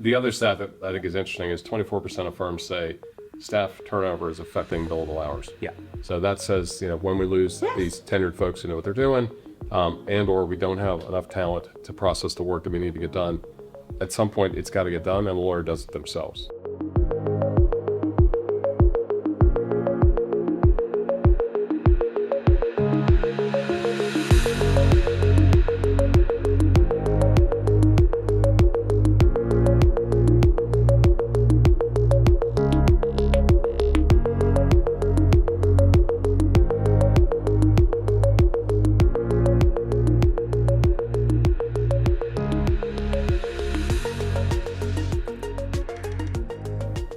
The other stat that I think is interesting is 24% of firms say staff turnover is affecting billable hours. Yeah. So that says, when we lose these tenured folks who know what they're doing, and or we don't have enough talent to process the work that we need to get done, at some point it's got to get done, and the lawyer does it themselves.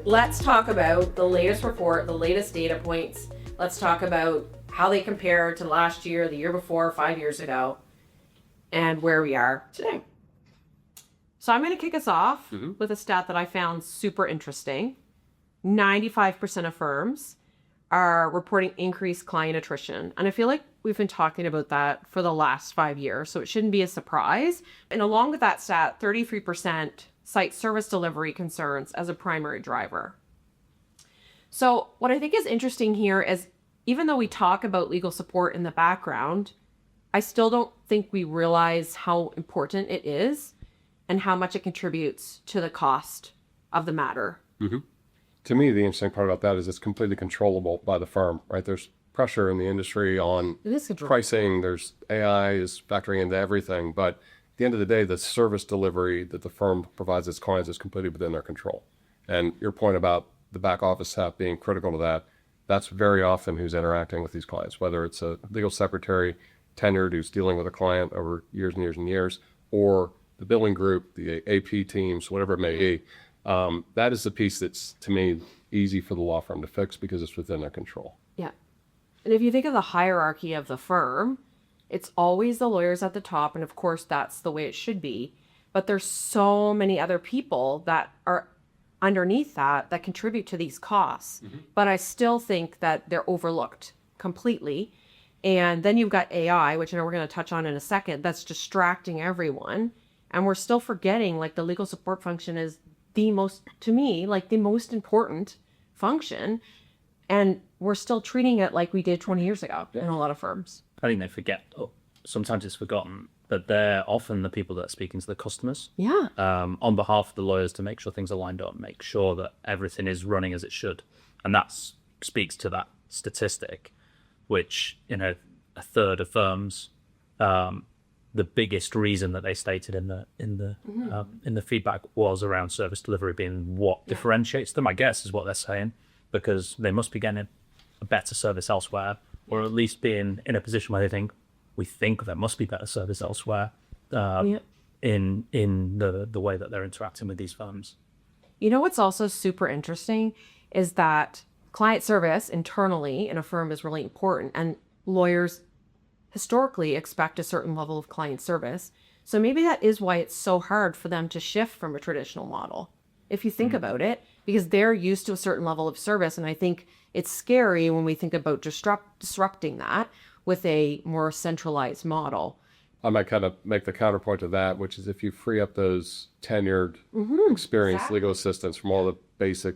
Let's talk about the latest report, the latest data points. Let's talk about how they compare to last year, the year before, 5 years ago, and where we are today. So I'm going to kick us off with a stat that I found super interesting. 95% of firms are reporting increased client attrition. And I feel like we've been talking about that for the last 5 years, so it shouldn't be a surprise. And along with that stat, 33% cite service delivery concerns as a primary driver. So what I think is interesting here is, even though we talk about legal support in the background, I still don't think we realize how important it is and how much it contributes to the cost of the matter. Mm-hmm. To me, the interesting part about that is it's completely controllable by the firm, right? There's pressure in the industry on pricing. There's AI is factoring into everything, but at the end of the day, the service delivery that the firm provides its clients is completely within their control. And your point about the back office staff being critical to that, that's very often who's interacting with these clients, whether it's a legal secretary, tenured, who's dealing with a client over years and years and years, or the billing group, the AP teams, whatever it may be. That is the piece that's, to me, easy for the law firm to fix because it's within their control. Yeah. And if you think of the hierarchy of the firm, it's always the lawyers at the top, and of course that's the way it should be. But there's so many other people that are underneath that contribute to these costs. Mm-hmm. But I still think that they're overlooked completely. And then you've got AI, which I know we're going to touch on in a second, that's distracting everyone. And we're still forgetting, like, the legal support function is the most important function. And we're still treating it like we did 20 years ago in a lot of firms. I think they forget, sometimes it's forgotten, but they're often the people that are speaking to the customers. Yeah. On behalf of the lawyers, to make sure things are lined up, make sure that everything is running as it should. And that speaks to that statistic, which, a third of firms, the biggest reason that they stated in the feedback was around service delivery being what differentiates them, I guess, is what they're saying, because they must be getting a better service elsewhere, or at least being in a position where we think there must be better service elsewhere in the way that they're interacting with these firms. What's also super interesting is that client service internally in a firm is really important, and lawyers historically expect a certain level of client service. So maybe that is why it's so hard for them to shift from a traditional model, if you think about it, because they're used to a certain level of service. And I think it's scary when we think about disrupting that with a more centralized model. I might kind of make the counterpoint to that, which is if you free up those tenured, experienced legal assistants from all the basic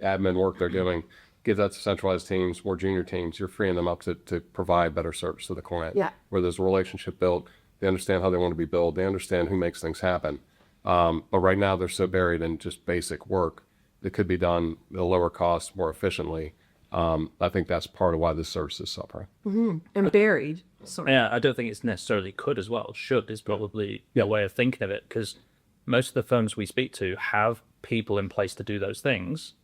admin work they're doing, give that to centralized teams, more junior teams, you're freeing them up to provide better service to the client. Yeah. Where there's a relationship built, they understand how they want to be billed, they understand who makes things happen. But right now they're so buried in just basic work that could be done at a lower cost, more efficiently. I think that's part of why this service is suffering. Mm-hmm. And buried. Yeah, I don't think it's necessarily could as well. Should is probably a way of thinking of it, because most of the firms we speak to have people in place to do those things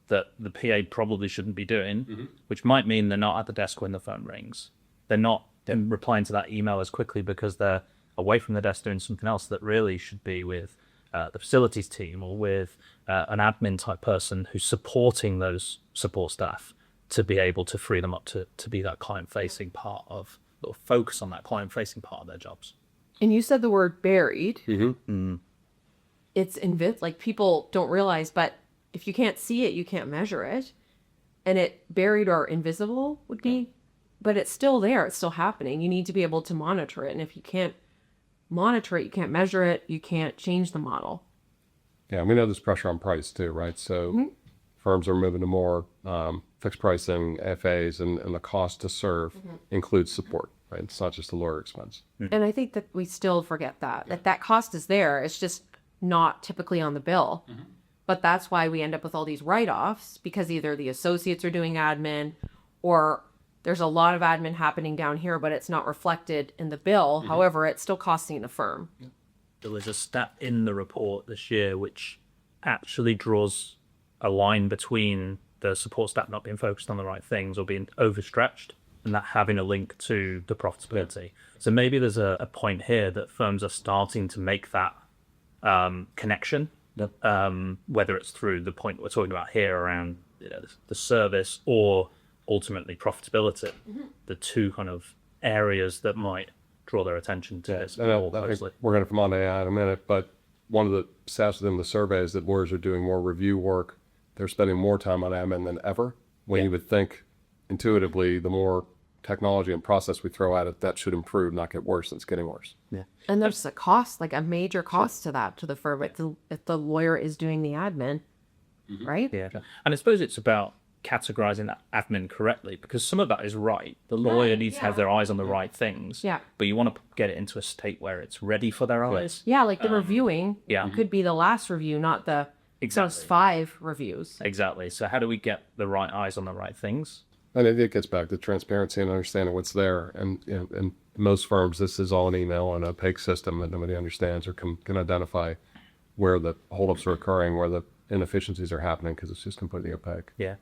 that the PA probably shouldn't be doing, which might mean they're not at the desk when the phone rings. They're not replying to that email as quickly because they're away from the desk doing something else that really should be with the facilities team or with an admin type person who's supporting those support staff to be able to free them up to be that client-facing part of, or focus on that client-facing part of their jobs. And you said the word buried. Mm-hmm. It's like people don't realize, but if you can't see it, you can't measure it. And it buried or invisible would be, but it's still there. It's still happening. You need to be able to monitor it. And if you can't monitor it, you can't measure it, you can't change the model. Yeah, we know there's pressure on price too, right? So firms are moving to more fixed pricing, FAs, and the cost to serve includes support, right? It's not just the lawyer expense. And I think that we still forget that cost is there. It's just not typically on the bill. But that's why we end up with all these write-offs, because either the associates are doing admin, or there's a lot of admin happening down here, but it's not reflected in the bill. However, it's still costing the firm. There was a stat in the report this year which actually draws a line between the support staff not being focused on the right things or being overstretched, and that having a link to the profitability. So maybe there's a point here that firms are starting to make that connection, whether it's through the point we're talking about here around the service or ultimately profitability, the two kind of areas that might draw their attention to this more I think closely. we're going to come on to AI in a minute, but one of the stats within the survey is that lawyers are doing more review work. They're spending more time on admin than ever. When you would think intuitively, the more technology and process we throw at it, that should improve, not get worse. It's getting worse. Yeah. And there's a cost, like a major cost to that, to the firm, if the lawyer is doing the admin, right? Yeah. And I suppose it's about categorizing that admin correctly, because some of that is right. The lawyer needs to have their eyes on the right things. Yeah. But you want to get it into a state where it's ready for their eyes. Yeah, like the reviewing yeah. could be the last review, not the Exactly. first 5 reviews. Exactly. So how do we get the right eyes on the right things? And it gets back to transparency and understanding what's there. And in most firms, this is all an email and opaque system that nobody understands or can identify where the holdups are occurring, where the inefficiencies are happening, because it's just completely opaque. Yeah.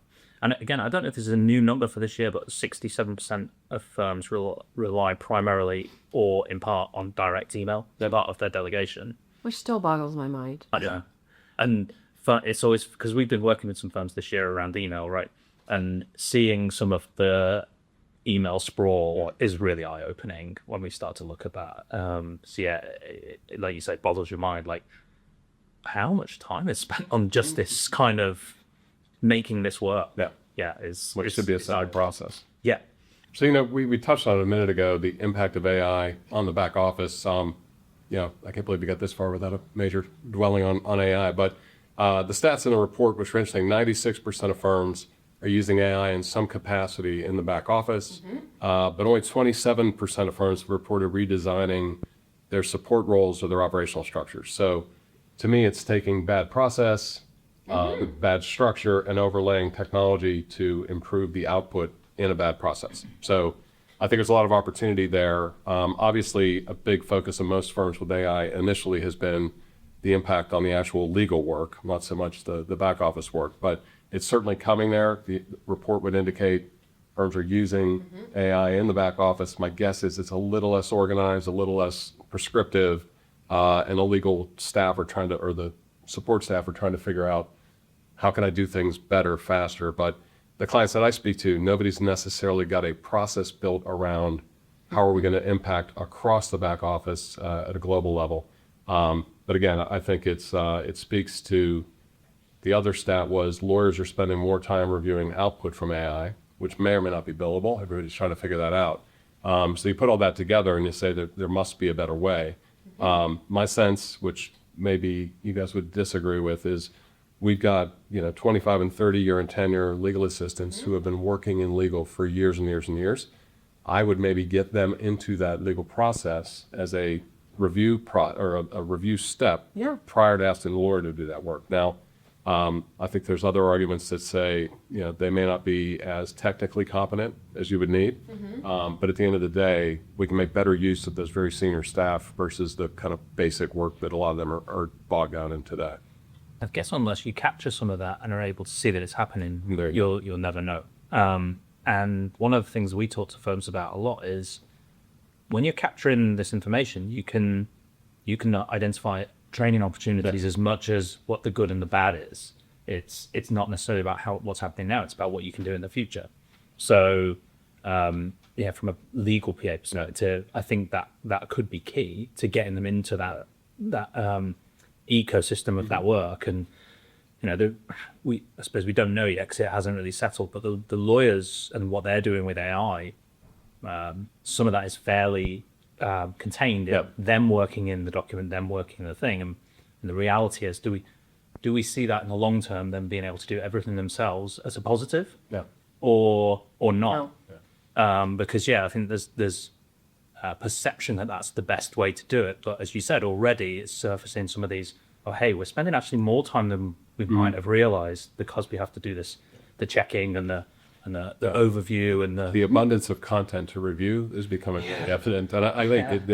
And again, I don't know if this is a new number for this year, but 67% of firms rely primarily or in part on direct email. They're part of their delegation. Which still boggles my mind. I know. And it's always, because we've been working with some firms this year around email, right? And seeing some of the email sprawl is really eye-opening when we start to look at that. So yeah, like you say, it boggles your mind. Like, how much time is spent on just this kind of making this work? Yeah, Which should be a side process. Yeah. So, we touched on it a minute ago, the impact of AI on the back office. I can't believe we got this far without a major dwelling on AI. But the stats in the report, which were interesting, 96% of firms are using AI in some capacity in the back office, but only 27% of firms have reported redesigning their support roles or their operational structures. So to me, it's taking bad process, bad structure, and overlaying technology to improve the output in a bad process. So I think there's a lot of opportunity there. Obviously, a big focus of most firms with AI initially has been the impact on the actual legal work, not so much the back office work, but it's certainly coming there. The report would indicate firms are using AI in the back office. My guess is it's a little less organized, a little less prescriptive, and the legal staff or the support staff are trying to figure out how can I do things better, faster. But the clients that I speak to, nobody's necessarily got a process built around how are we going to impact across the back office at a global level. But again, I think it speaks to the other stat was lawyers are spending more time reviewing output from AI, which may or may not be billable. Everybody's trying to figure that out. So you put all that together and you say that there must be a better way. My sense, which maybe you guys would disagree with, is we've got 25 and 30-year and tenure legal assistants who have been working in legal for years and years and years. I would maybe get them into that legal process as a review a review step prior to asking the lawyer to do that work. Now, I think there's other arguments that say they may not be as technically competent as you would need, but at the end of the day, we can make better use of those very senior staff versus the kind of basic work that a lot of them are bogged down in today. I guess unless you capture some of that and are able to see that it's happening, There you you'll never know. And one of the things we talk to firms about a lot is when you're capturing this information, you can identify training opportunities as much as what the good and the bad is. It's not necessarily about what's happening now. It's about what you can do in the future. So from a legal PA perspective, I think that could be key to getting them into that ecosystem of that work. And I suppose we don't know yet because it hasn't really settled. But the lawyers and what they're doing with AI, some of that is fairly contained in them working in the document, them working in the thing. And the reality is, do do we see that in the long term, them being able to do everything themselves as a positive? Yeah. Or not? No. Because I think there's a perception that that's the best way to do it. But as you said already, it's surfacing some of these, oh, hey, we're spending actually more time than we might have realized because we have to do this, the checking and the overview and The abundance of content to review is becoming really evident. And I think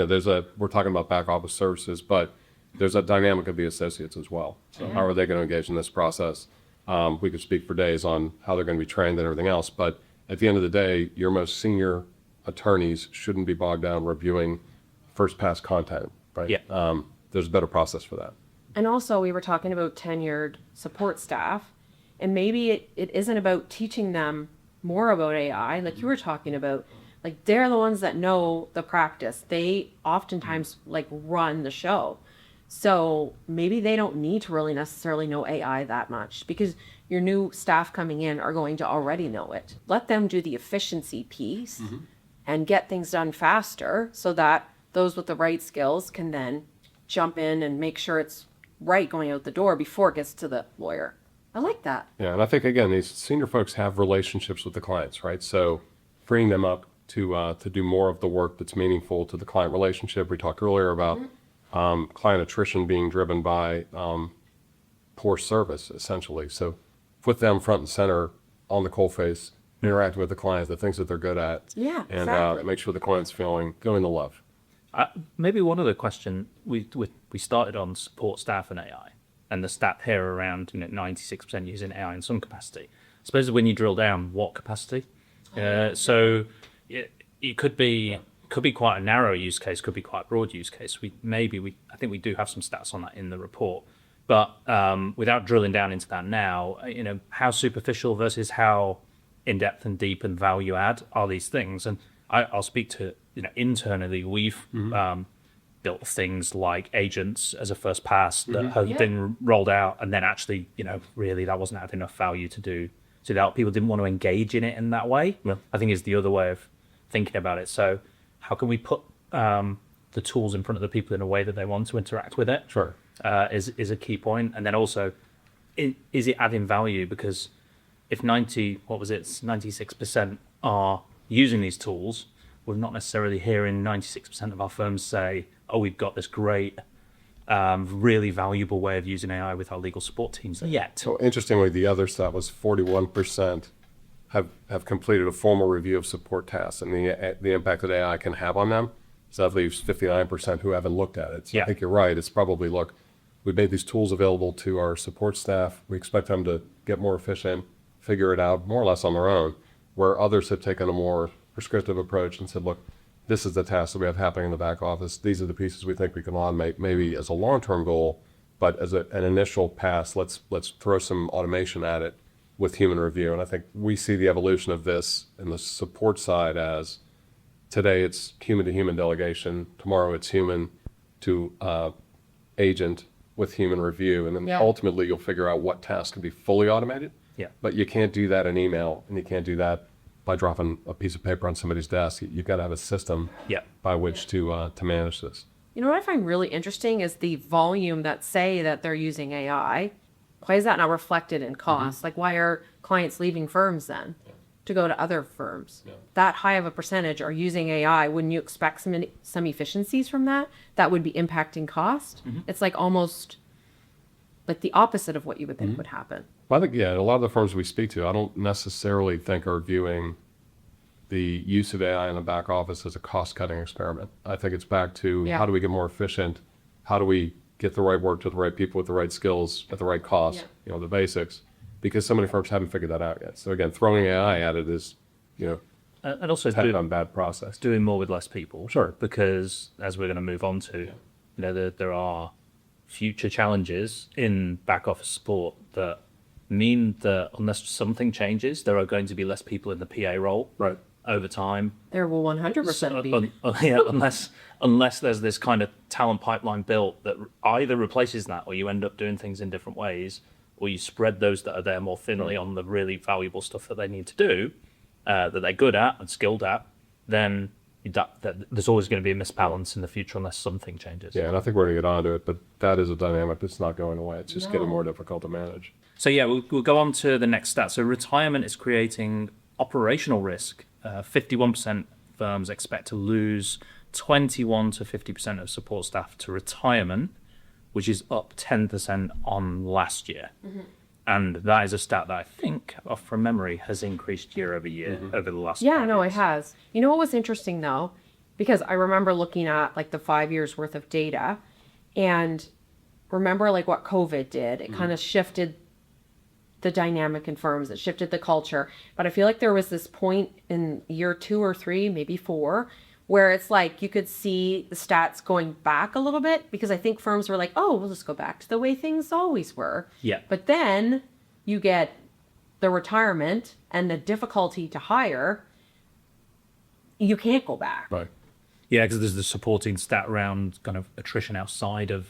we're talking about back office services, but there's a dynamic of the associates as well. So how are they going to engage in this process? We could speak for days on how they're going to be trained and everything else, but at the end of the day, your most senior attorneys shouldn't be bogged down reviewing first pass content, right? Yeah. There's a better process for that. And also, we were talking about tenured support staff, and maybe it isn't about teaching them more about AI, like you were talking about. Like, they're the ones that know the practice. They oftentimes like run the show. So maybe they don't need to really necessarily know AI that much, because your new staff coming in are going to already know it. Let them do the efficiency piece and get things done faster, so that those with the right skills can then jump in and make sure it's right going out the door before it gets to the lawyer. I like that. Yeah, and I think, again, these senior folks have relationships with the clients, right? So freeing them up to do more of the work that's meaningful to the client relationship. We talked earlier about client attrition being driven by poor service, essentially. So put them front and center on the coalface, interacting with the client, the things that they're good at. Yeah, and exactly. Make sure the client's going to love. Maybe one other question, we started on support staff and AI, and the stat here around 96% using AI in some capacity. I suppose when you drill down, what capacity? So it could be quite a narrow use case, could be quite a broad use case. I think we do have some stats on that in the report, but without drilling down into that now, how superficial versus how in depth and deep and value add are these things? And I'll speak to internally, we've built things like agents as a first pass that have been rolled out, and then actually really that wasn't adding enough value to do that. People didn't want to engage in it in that way. I think is the other way of thinking about it. So how can we put the tools in front of the people in a way that they want to interact with it? Sure. Is a key point. And then also, is it adding value? Because if 96% are using these tools, we're not necessarily hearing 96% of our firms say, oh, we've got this great, really valuable way of using AI with our legal support teams yet. So interestingly, the other stat was 41% have completed a formal review of support tasks and the impact that AI can have on them. So that leaves 59% who haven't looked at it. So I think you're right. It's probably, look, we made these tools available to our support staff. We expect them to get more efficient, figure it out more or less on their own, where others have taken a more prescriptive approach and said, look, this is the task that we have happening in the back office. These are the pieces we think we can automate, maybe as a long-term goal, but as an initial pass, let's throw some automation at it with human review. And I think we see the evolution of this in the support side as today it's human-to-human delegation. Tomorrow it's human to agent with human review. And then ultimately you'll figure out what tasks can be fully automated. Yeah. But you can't do that in email, and you can't do that by dropping a piece of paper on somebody's desk. You've got to have a system by which to manage this. You know what I find really interesting is the volume that say that they're using AI. Why is that not reflected in cost? Like, why are clients leaving firms then to go to other firms? That high of a percentage are using AI. Wouldn't you expect some efficiencies from that? That would be impacting cost. It's like almost like the opposite of what you would think would happen. Well, I think, a lot of the firms we speak to, I don't necessarily think are viewing the use of AI in the back office as a cost-cutting experiment. I think it's back to how do we get more efficient? How do we get the right work to the right people with the right skills at the right cost? The basics. Because so many firms haven't figured that out yet. So again, throwing AI at it is, and also on bad process. Doing more with less people. Sure. Because as we're going to move on to, there are future challenges in back office support that mean that unless something changes, there are going to be less people in the PA role over time. There will 100% be. Unless there's this kind of talent pipeline built that either replaces that, or you end up doing things in different ways, or you spread those that are there more thinly on the really valuable stuff that they need to do, that they're good at and skilled at, then there's always going to be a misbalance in the future unless something changes. Yeah, and I think we're going to get onto it, but that is a dynamic that's not going away. It's just getting more difficult to manage. So yeah, we'll go on to the next stat. So retirement is creating operational risk. 51% firms expect to lose 21 to 50% of support staff to retirement, which is up 10% on last year. And that is a stat that I think, from memory, has increased year over year over the last 5 No, years. it has. You know what was interesting though? Because I remember looking at like the 5 years worth of data and remember like what COVID did. It kind of shifted the dynamic in firms. It shifted the culture. But I feel like there was this point in year 2 or 3, maybe 4, where it's like you could see the stats going back a little bit because I think firms were like, oh, we'll just go back to the way things always were. Yeah. But then you get the retirement and the difficulty to hire. You can't go back. Right. Yeah, because there's the supporting stat around kind of attrition outside of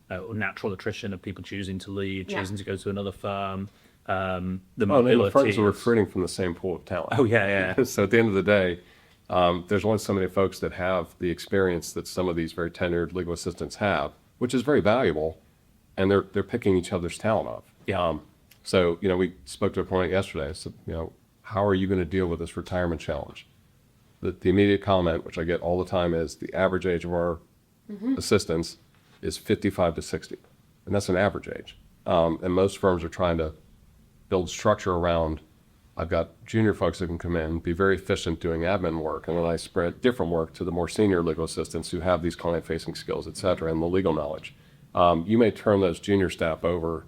natural attrition of people choosing to leave, choosing to go to another firm. The The mobility. firms are recruiting from the same pool of talent. Oh, yeah. So at the end of the day, there's only so many folks that have the experience that some of these very tenured legal assistants have, which is very valuable, and they're picking each other's talent up. Yeah. So, we spoke to a client yesterday. I said, how are you going to deal with this retirement challenge? The immediate comment, which I get all the time, is the average age of our assistants is 55 to 60, and that's an average age. And most firms are trying to build structure around, I've got junior folks that can come in, be very efficient doing admin work, and then I spread different work to the more senior legal assistants who have these client-facing skills, et cetera, and the legal knowledge. You may turn those junior staff over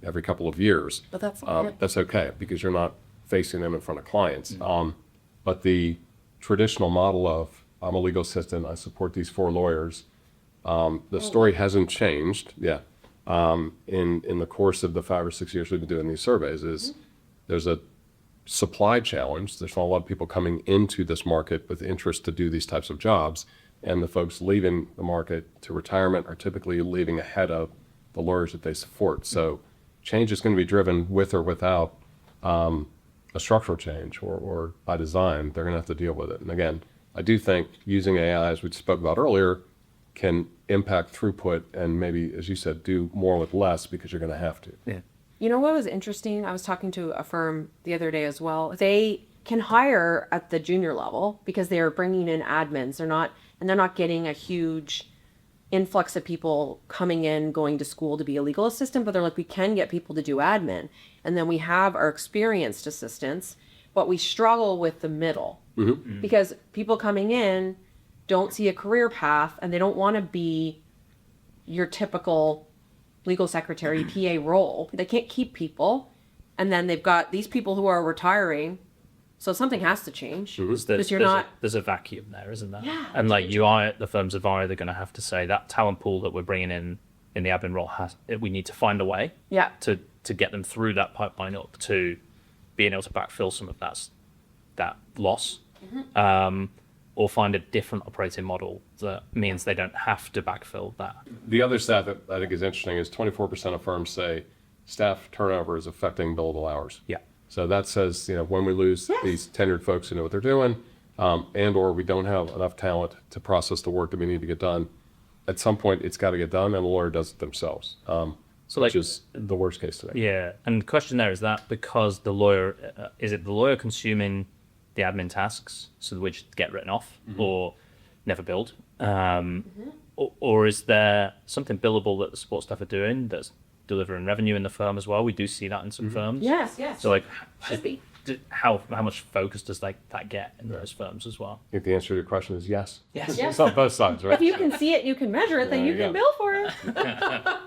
every couple of years. But that's That's okay, because you're not facing them in front of clients. But the traditional model of, I'm a legal assistant, I support these 4 lawyers, the story hasn't changed, in the course of the 5 or 6 years we've been doing these surveys, is there's a supply challenge. There's not a lot of people coming into this market with interest to do these types of jobs, and the folks leaving the market to retirement are typically leaving ahead of the lawyers that they support. So change is going to be driven with or without a structural change or by design. They're going to have to deal with it. And again, I do think using AI, as we spoke about earlier, can impact throughput and maybe, as you said, do more with less because you're going to have to. Yeah. You know what was interesting? I was talking to a firm the other day as well. They can hire at the junior level because they are bringing in admins. They're not getting a huge influx of people coming in, going to school to be a legal assistant, but they're like, we can get people to do admin. And then we have our experienced assistants, but we struggle with the middle because people coming in don't see a career path and they don't want to be your typical legal secretary PA role. They can't keep people. And then they've got these people who are retiring. So something has to change. Because There's a vacuum there, isn't there? Yeah. And like the firms are either going to have to say that talent pool that we're bringing in the admin role we need to find a way to get them through that pipeline up to being able to backfill some of that loss. Or find a different operating model that means they don't have to backfill that. The other stat that I think is interesting is 24% of firms say staff turnover is affecting billable hours. Yeah. So that says, when we lose these tenured folks who know what they're doing, and or we don't have enough talent to process the work that we need to get done, at some point it's got to get done, and the lawyer does it themselves, which is the worst case today. Yeah, and the question there is that because the lawyer, is it the lawyer consuming the admin tasks so which get written off or never billed, or is there something billable that the support staff are doing that's delivering revenue in the firm as well? We do see that in some firms. Yes. So like, Should be. how much focus does that get in those firms as well? I think the answer to your question is yes. Yes. It's on both sides, right? If you can see it, you can measure it, then you There can you bill for it.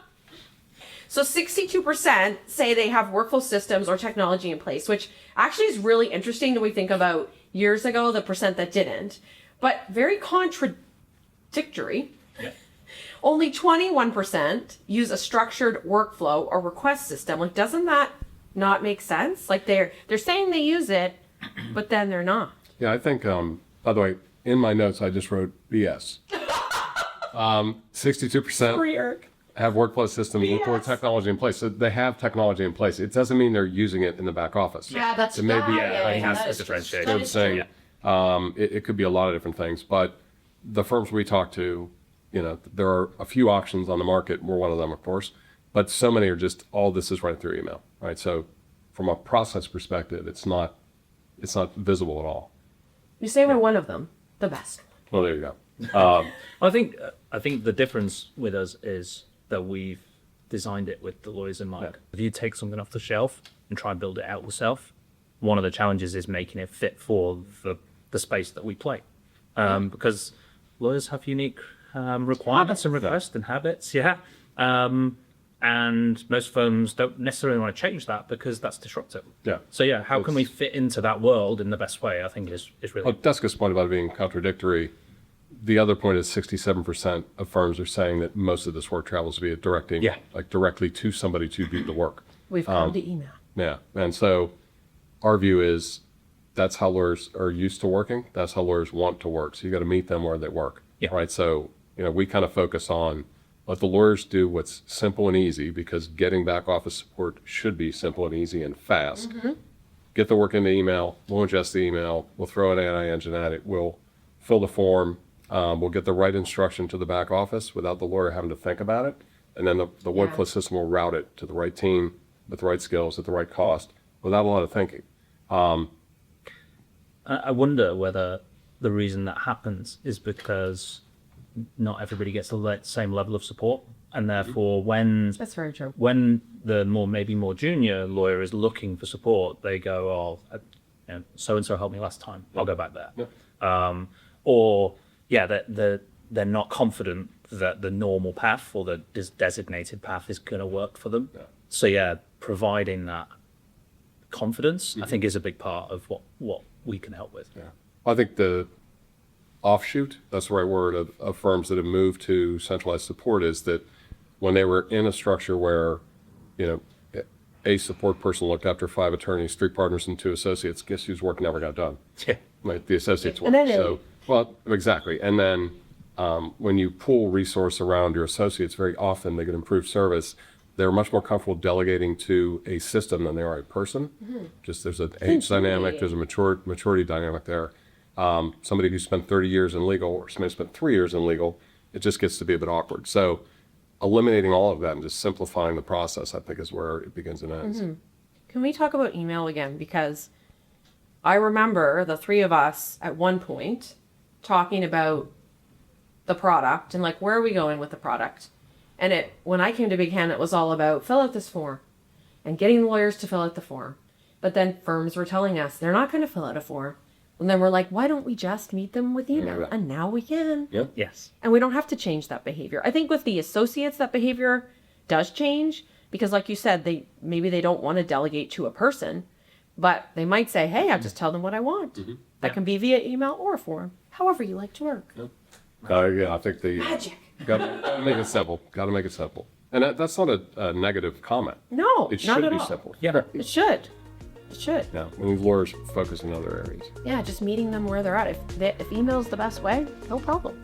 So 62% say they have workflow systems or technology in place, which actually is really interesting when we think about years ago, the percent that didn't, but very contradictory. Yeah. Only 21% use a structured workflow or request system. Like, doesn't that not make sense? Like they're saying they use it, but then they're not. Yeah, I think, by the way, in my notes, I just wrote BS. 62% Free Eric. have workflow systems or technology in place. So they have technology in place. It doesn't mean they're using it in the back office. Yeah, that's It may be that he has that to is differentiate. true. They're saying, It could be a lot of different things, but the firms we talk to, there are a few auctions on the market. We're one of them, of course, but so many are just all this is right through email, right? So from a process perspective, it's not visible at all. You say we're one of them, the best. Well, there you go. I think the difference with us is that we've designed it with the lawyers in mind. If you take something off the shelf and try and build it out yourself, one of the challenges is making it fit for the space that we play, because lawyers have unique requirements and requests and habits, and most firms don't necessarily want to change that because that's disruptive. Yeah. So how can we fit into that world in the best way? I think is really. Well, Duska's point about it being contradictory. The other point is 67% of firms are saying that most of this work travels via direct email, like directly to somebody to do the work. We've come to email. Yeah, and so our view is that's how lawyers are used to working. That's how lawyers want to work. So you got to meet them where they work, right? So we kind of focus on let the lawyers do what's simple and easy, because getting back office support should be simple and easy and fast. Get the work into email. We'll ingest the email. We'll throw an AI engine at it. We'll fill the form. We'll get the right instruction to the back office without the lawyer having to think about it. And then the workflow system will route it to the right team with the right skills at the right cost without a lot of thinking. I wonder whether the reason that happens is because not everybody gets the same level of support, and therefore That's very true. when the maybe more junior lawyer is looking for support, they go, so and so helped me last time, I'll go back there. Or they're not confident that the normal path or the designated path is going to work for them. So providing that confidence, I think, is a big part of what we can help with. I think the offshoot, that's the right word, of firms that have moved to centralized support is that when they were in a structure where, a support person looked after 5 attorneys, 3 partners, and 2 associates, guess whose work never got done? Right, the associates' work. Well, exactly. And then when you pool resource around your associates, very often they get improved service. They're much more comfortable delegating to a system than they are a person. Just there's an age dynamic, there's a maturity dynamic there. Somebody who spent 30 years in legal or somebody who spent 3 years in legal, it just gets to be a bit awkward. So eliminating all of that and just simplifying the process, I think, is where it begins and ends. Can we talk about email again? Because I remember the 3 of us at one point talking about the product and where are we going with the product? And when I came to BigHand, it was all about fill out this form and getting lawyers to fill out the form. But then firms were telling us they're not going to fill out a form. And then we're like, why don't we just meet them with email? And now we can. Yes. And we don't have to change that behavior. I think with the associates, that behavior does change because, like you said, maybe they don't want to delegate to a person, but they might say, hey, I'll just tell them what I want. That can be via email or a form, however you like to work. I think Magic. Gotta make it simple. Gotta make it simple. And that's not a negative comment. No, It not should at be all. simple. It should. It should. Yeah, we need lawyers focus in other areas. Yeah, just meeting them where they're at. If email's the best way, no problem.